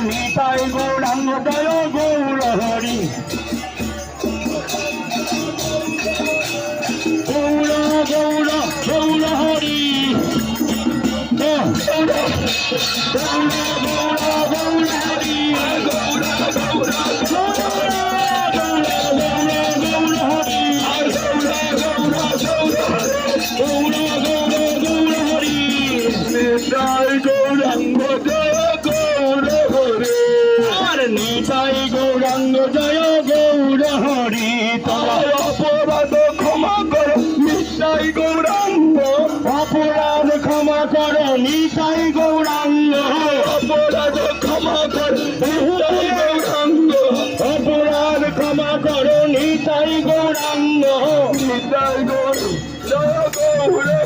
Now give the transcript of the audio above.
নিতাই গৌরাঙ্গ জয় গৌর হরি গৌর গৌর গৌর হরি গৌর গৌর গৌর হরি গৌর গৌর গৌর হরি গৌর গৌর গৌর হরি নিতাই গৌরাঙ্গ জয় গৌর হরি আর নিতাই গৌরাঙ্গ জয় গৌর হরি তোমার অপরাধ ক্ষমা করো নিতাই গৌরাঙ্গ অপরাধ ক্ষমা করো নিতাই গৌরাঙ্গ অপরাধ ক্ষমা করো নিতাই গৌরাঙ্গ অপরাধ ক্ষমা করো নিতাই গৌরাঙ্গ নিতাই গৌর জয় গৌর